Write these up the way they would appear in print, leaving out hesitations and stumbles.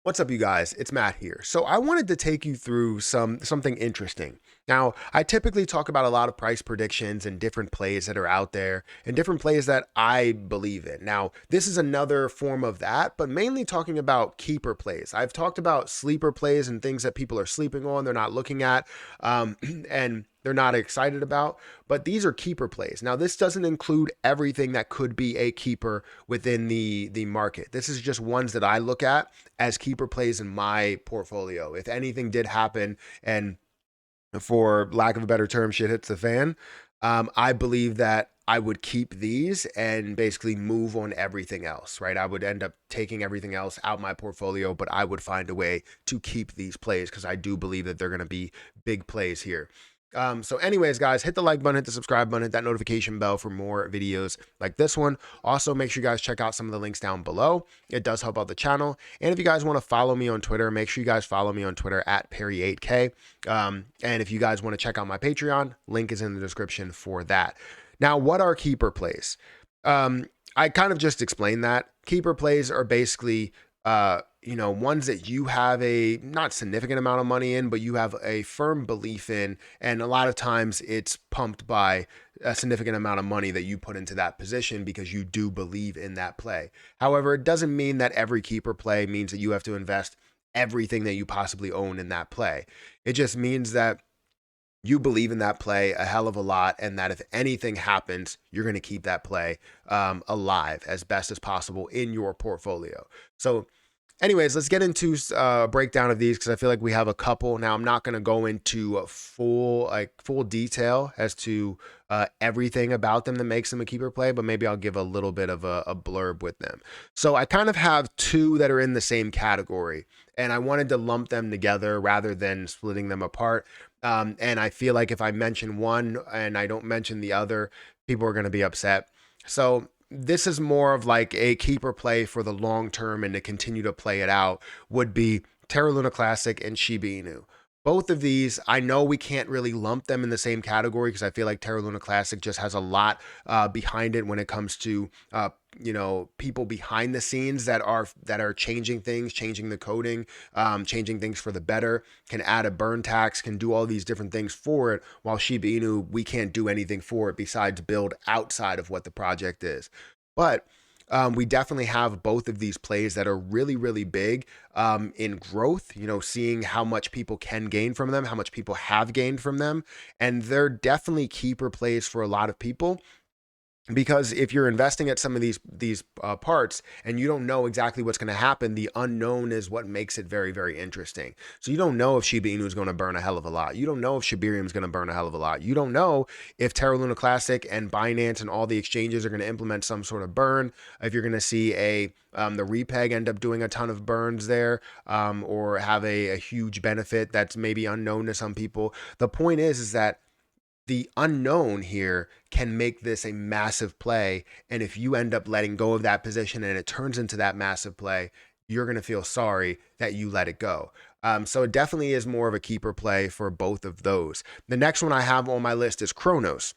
What's up, you guys? It's Matt here. So I wanted to take you through something interesting. Now, I typically talk about a lot of price predictions and different plays that are out there and different plays that I believe in. Now, this is another form of that, but mainly talking about keeper plays. I've talked about sleeper plays and things that people are sleeping on, they're not looking at, and they're not excited about, but these are keeper plays. Now, this doesn't include everything that could be a keeper within the market. This is just ones that I look at as keeper plays in my portfolio. If anything did happen and, for lack of a better term, shit hits the fan, I believe that I would keep these and basically move on everything else, right? I would end up taking everything else out my portfolio, but I would find a way to keep these plays because I do believe that they're going to be big plays here. So anyways, guys, hit the like button, hit the subscribe button, hit that notification bell for more videos like this one. Also, make sure you guys check out some of the links down below. It does help out the channel. And if you guys want to follow me on Twitter, make sure you guys follow me on Twitter at Perry8K. And if you guys want to check out my Patreon, link is in the description for that. Now, what are keeper plays? I kind of just explained that. Keeper plays are basically ones that you have a not significant amount of money in, but you have a firm belief in. And a lot of times it's pumped by a significant amount of money that you put into that position because you do believe in that play. However, it doesn't mean that every keeper play means that you have to invest everything that you possibly own in that play. It just means that you believe in that play a hell of a lot, and that if anything happens, you're going to keep that play alive as best as possible in your portfolio. So anyways, let's get into a breakdown of these because I feel like we have a couple. Now, I'm not going to go into a full detail as to everything about them that makes them a keeper play, but maybe I'll give a little bit of a blurb with them. So I kind of have two that are in the same category, and I wanted to lump them together rather than splitting them apart. And I feel like if I mention one and I don't mention the other, people are going to be upset. So this is more of like a keeper play for the long term and to continue to play it out would be Terra Luna Classic and Shiba Inu. Both of these, I know we can't really lump them in the same category because I feel like Terra Luna Classic just has a lot behind it when it comes to people behind the scenes that are changing things, changing the coding, changing things for the better, can add a burn tax, can do all these different things for it, while Shiba Inu, we can't do anything for it besides build outside of what the project is. But we definitely have both of these plays that are really, really big in growth, seeing how much people can gain from them, how much people have gained from them. And they're definitely keeper plays for a lot of people. Because if you're investing at some of these parts and you don't know exactly what's going to happen, the unknown is what makes it very, very interesting. So you don't know if Shiba Inu is going to burn a hell of a lot. You don't know if Shibarium is going to burn a hell of a lot. You don't know if Terra Luna Classic and Binance and all the exchanges are going to implement some sort of burn. If you're going to see the repeg end up doing a ton of burns there, or have a huge benefit that's maybe unknown to some people. The point is that the unknown here can make this a massive play. And if you end up letting go of that position and it turns into that massive play, you're going to feel sorry that you let it go. So it definitely is more of a keeper play for both of those. The next one I have on my list is Cronos.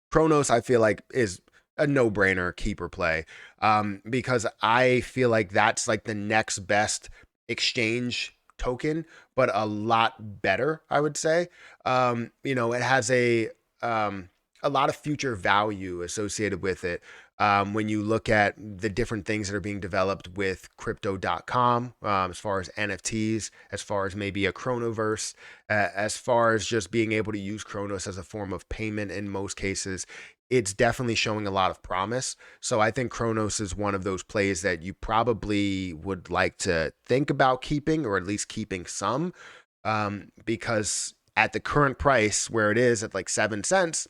Cronos, I feel like, is a no-brainer keeper play, because I feel like that's like the next best exchange token, but a lot better, I would say. It has a lot of future value associated with it. When you look at the different things that are being developed with crypto.com, as far as NFTs, as far as maybe a Chronoverse, as far as just being able to use Cronos as a form of payment in most cases, it's definitely showing a lot of promise. So I think Cronos is one of those plays that you probably would like to think about keeping, or at least keeping some, because at the current price where it is at like 7 cents,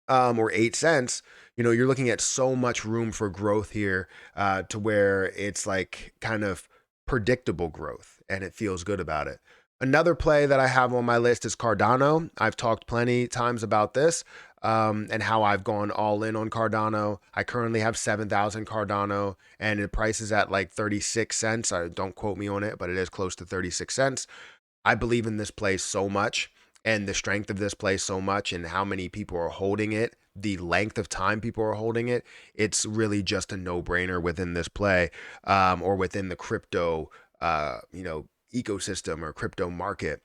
or 8 cents, you're looking at so much room for growth here, to where it's like kind of predictable growth and it feels good about it. Another play that I have on my list is Cardano. I've talked plenty times about this, and how I've gone all in on Cardano. I currently have 7,000 Cardano and the price is at like 36 cents. Don't quote me on it, but it is close to 36 cents. I believe in this play so much, and the strength of this play so much, and how many people are holding it, the length of time people are holding it. It's really just a no-brainer within this play, or within the crypto ecosystem or crypto market.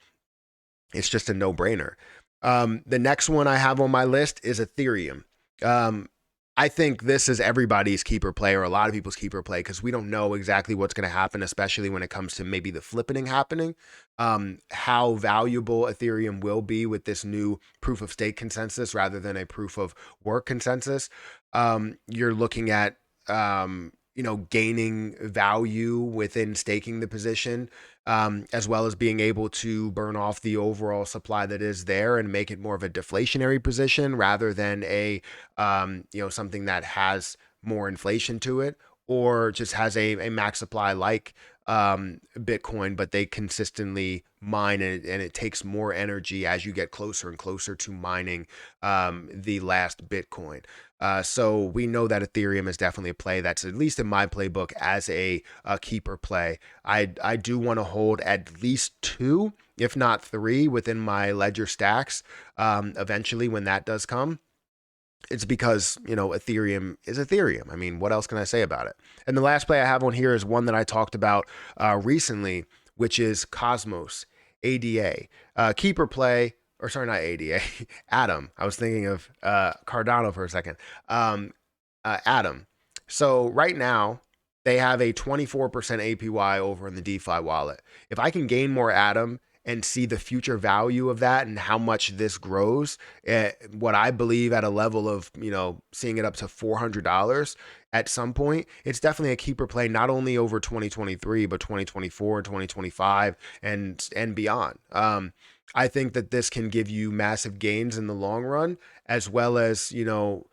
It's just a no-brainer. The next one I have on my list is Ethereum. Um, I think this is everybody's keeper play, or a lot of people's keeper play, because we don't know exactly what's going to happen, especially when it comes to maybe the flipping happening. How valuable Ethereum will be with this new proof of stake consensus rather than a proof of work consensus. You're looking at gaining value within staking the position, as well as being able to burn off the overall supply that is there and make it more of a deflationary position rather than a something that has more inflation to it, or just has a max supply like Bitcoin, but they consistently mine it, and it takes more energy as you get closer and closer to mining the last Bitcoin. So we know that Ethereum is definitely a play that's, at least in my playbook, as a keeper play. I do want to hold at least 2, if not 3, within my ledger stacks eventually when that does come. It's because, Ethereum is Ethereum. I mean, what else can I say about it? And the last play I have on here is one that I talked about recently, which is Cosmos, ADA. Keeper play, or sorry, not ADA, Atom. I was thinking of Cardano for a second. Atom. So right now, they have a 24% APY over in the DeFi wallet. If I can gain more Atom and see the future value of that and how much this grows, what I believe at a level of, seeing it up to $400 at some point, it's definitely a keeper play, not only over 2023, but 2024, 2025, and beyond. I think that this can give you massive gains in the long run, as well as, you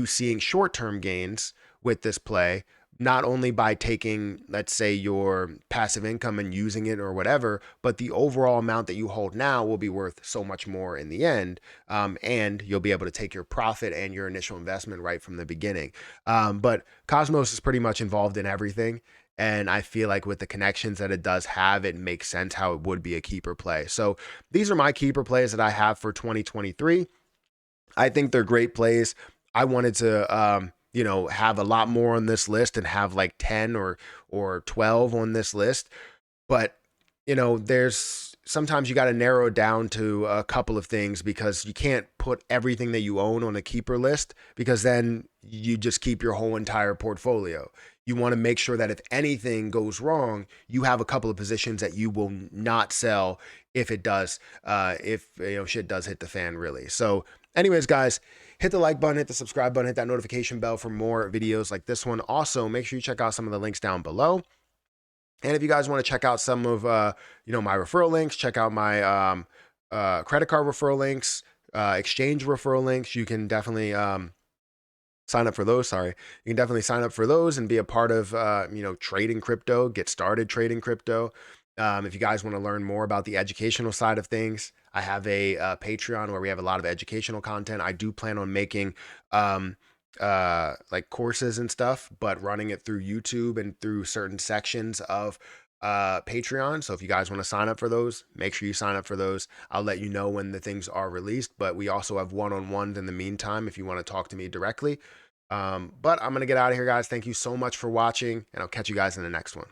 seeing short-term gains with this play, not only by taking, let's say, your passive income and using it or whatever, but the overall amount that you hold now will be worth so much more in the end. And you'll be able to take your profit and your initial investment right from the beginning. But Cosmos is pretty much involved in everything. And I feel like with the connections that it does have, it makes sense how it would be a keeper play. So these are my keeper plays that I have for 2023. I think they're great plays. I wanted to, have a lot more on this list and have like 10 or 12 on this list. But, there's sometimes you got to narrow it down to a couple of things, because you can't put everything that you own on a keeper list, because then you just keep your whole entire portfolio. You want to make sure that if anything goes wrong, you have a couple of positions that you will not sell if it does, if shit does hit the fan, really. So anyways, guys, hit the like button, hit the subscribe button, hit that notification bell for more videos like this one. Also, make sure you check out some of the links down below. And if you guys want to check out some of my referral links, check out my credit card referral links, exchange referral links. You can definitely sign up for those. Sorry, you can definitely sign up for those and be a part of trading crypto. Get started trading crypto. If you guys want to learn more about the educational side of things, I have a Patreon where we have a lot of educational content. I do plan on making like courses and stuff, but running it through YouTube and through certain sections of Patreon. So if you guys want to sign up for those, make sure you sign up for those. I'll let you know when the things are released, but we also have one-on-ones in the meantime if you want to talk to me directly. But I'm going to get out of here, guys. Thank you so much for watching, and I'll catch you guys in the next one.